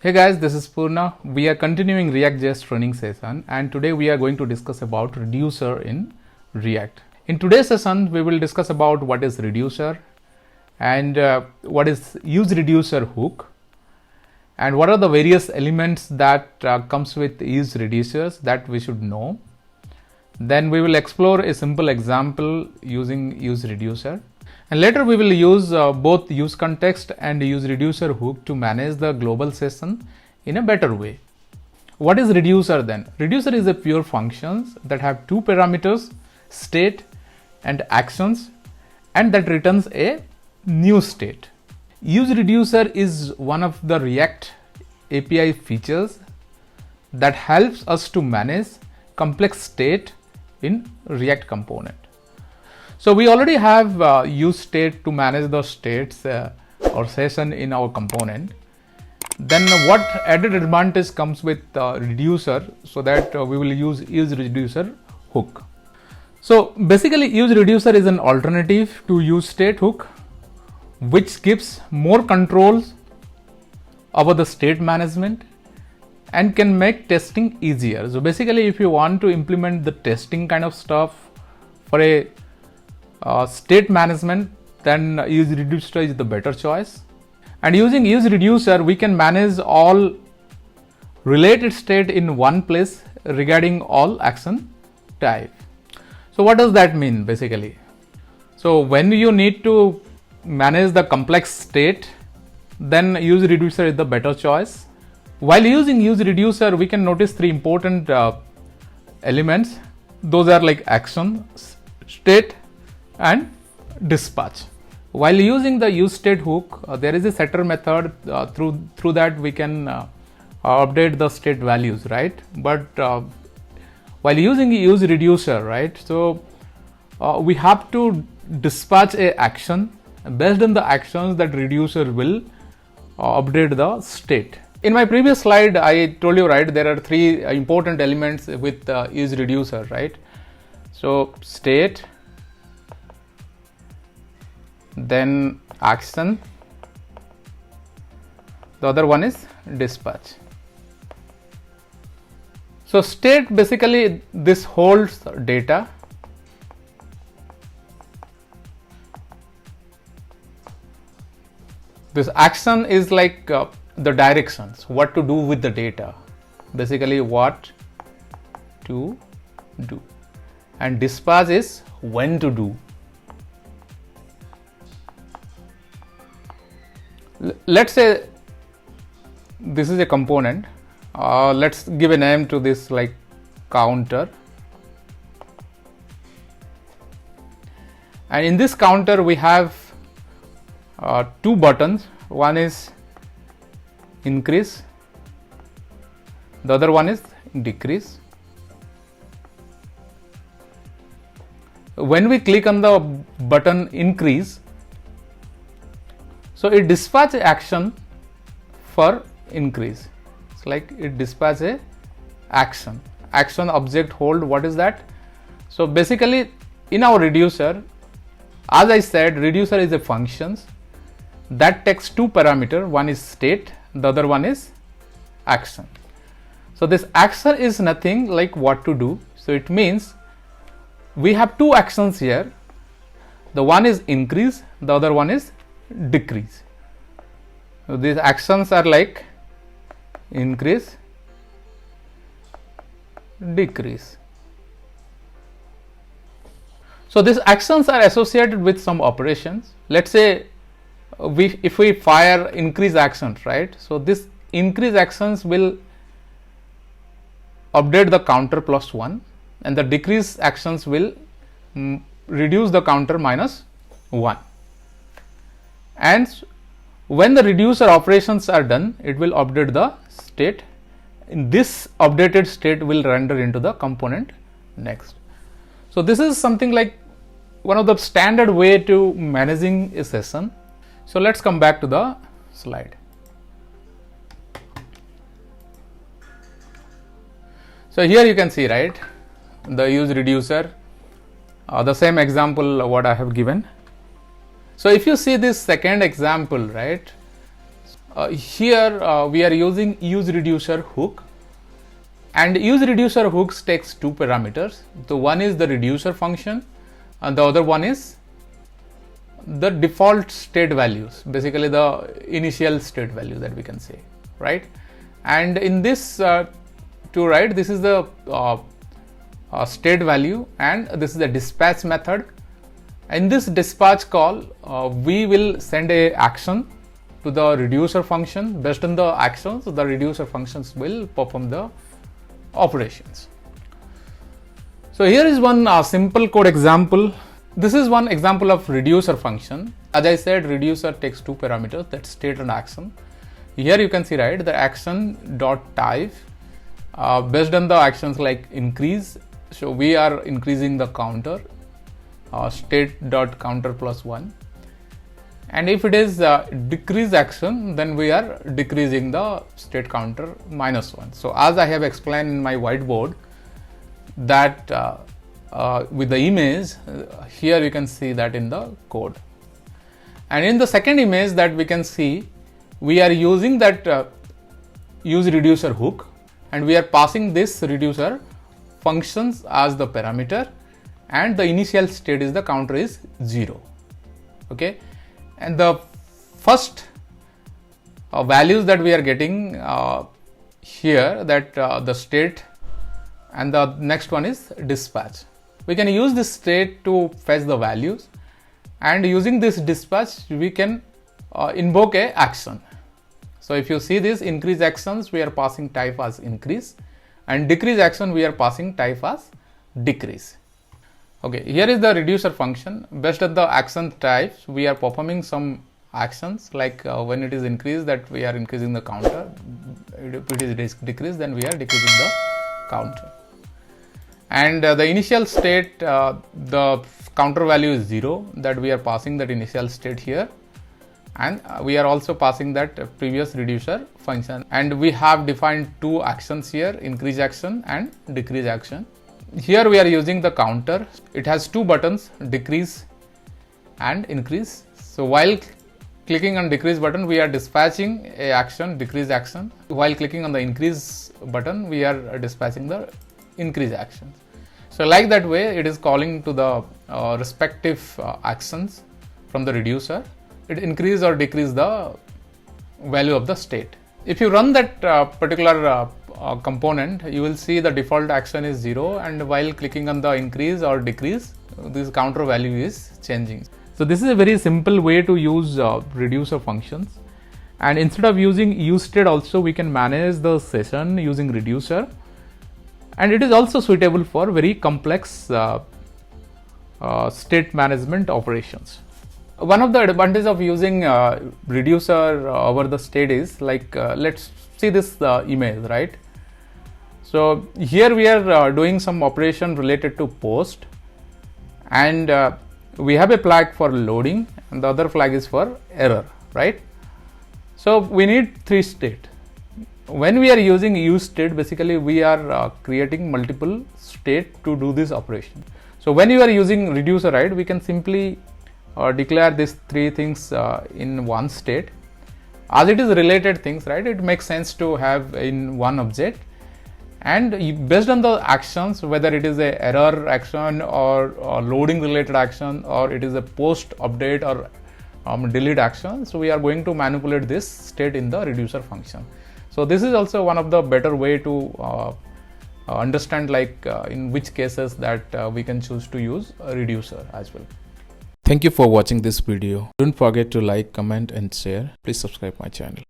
Hey guys, this is Purna. We are continuing reactjs training session and today we are going to discuss about reducer in React. In today's session, we will discuss about what is reducer and what is useReducer hook and what are the various elements that comes with useReducers that we should know. Then we will explore a simple example using useReducer. And later we will use both useContext and useReducer hook to manage the global session in a better way. What is reducer then? Reducer is a pure functions that have two parameters, state and actions, and that returns a new state. useReducer is one of the React API features that helps us to manage complex state in React component. So we already have useState to manage the states or session in our component. Then what added advantage comes with reducer, so that we will use useReducer hook. So basically useReducer is an alternative to useState hook, which gives more controls over the state management and can make testing easier. So basically if you want to implement the testing kind of stuff for a state management, then useReducer is the better choice. And using useReducer, we can manage all related state in one place regarding all action type. So what does that mean basically? So when you need to manage the complex state, then useReducer is the better choice. While using useReducer, we can notice three important elements. Those are like action, state and dispatch. While using the useState hook, there is a setter method through that we can update the state values, right? But while using useReducer, right, so we have to dispatch a action. Based on the actions, that reducer will update the state. In my previous slide, I told you, right, there are three important elements with useReducer, right? So state, then action, the other one is dispatch. So state, basically this holds data. This action is like the directions, what to do with the data, basically what to do, and dispatch is when to do. Let's say this is a component. Let's give a name to this like counter, and in this counter we have two buttons. One is increase, the other one is decrease. When we click on the button increase, so it dispatch action for increase. It's like it dispatch a action object hold. What is that? So basically in our reducer, as I said, reducer is a functions that takes two parameters. One is state, the other one is action. So this action is nothing like what to do. So it means we have two actions here. The one is increase, the other one is decrease. So these actions are like increase, decrease. So these actions are associated with some operations. Let's say if we fire increase actions, right? So this increase actions will update the counter +1, and the decrease actions will reduce the counter -1. And when the reducer operations are done, it will update the state. In this updated state will render into the component next. So this is something like one of the standard way to managing a session. So let's come back to the slide. So here you can see, right, the useReducer, the same example what I have given. So if you see this second example, right, Here we are using useReducer hook, and useReducer hooks takes two parameters. So one is the reducer function and the other one is the default state values, basically the initial state value that we can say, right? And in this to right, this is the state value and this is the dispatch method. In this dispatch call, we will send a action to the reducer function. Based on the actions, the reducer functions will perform the operations. So here is one simple code example. This is one example of reducer function. As I said, reducer takes two parameters, that's state and action. Here you can see, right, the action dot type based on the actions like increase. So we are increasing the counter, state dot counter plus 1. And if it is decrease action, then we are decreasing the state counter minus 1. So as I have explained in my whiteboard, that with the image, here you can see that in the code. And in the second image that we can see, we are using that useReducer hook, and we are passing this reducer functions as the parameter, and the initial state is the counter is 0. Okay, and the first values that we are getting here, that the state, and the next one is dispatch. We can use this state to fetch the values, and using this dispatch we can invoke a action. So if you see this increase actions, we are passing type as increase, and decrease action we are passing type as decrease. Okay, here is the reducer function. Based on the action types, we are performing some actions like when it is increased, that we are increasing the counter. If it is decreased, then we are decreasing the counter. And the initial state, the counter value is 0, that we are passing that initial state here, and we are also passing that previous reducer function. And we have defined two actions here, increase action and decrease action. Here we are using the counter. It has two buttons, decrease and increase. So while clicking on decrease button, we are dispatching a action, decrease action. While clicking on the increase button, we are dispatching the increase action. So like that way, it is calling to the respective actions from the reducer. It increase or decrease the value of the state. If you run that particular component, you will see the default action is 0, and while clicking on the increase or decrease, this counter value is changing. So this is a very simple way to use reducer functions, and instead of using useState also, we can manage the session using reducer, and it is also suitable for very complex state management operations. One of the advantages of using reducer over the state is like, let's see this image, right? So here we are doing some operation related to post, and we have a flag for loading and the other flag is for error, right? So we need three state. When we are using useState, basically we are creating multiple state to do this operation. So when you are using reducer, right, we can simply declare these three things in one state. As it is related things, right, it makes sense to have in one object, and based on the actions, whether it is a error action or loading related action, or it is a post update or delete action, so we are going to manipulate this state in the reducer function. So this is also one of the better way to understand like in which cases that we can choose to use a reducer as well. Thank you for watching this video. Don't forget to like, comment and share. Please subscribe my channel.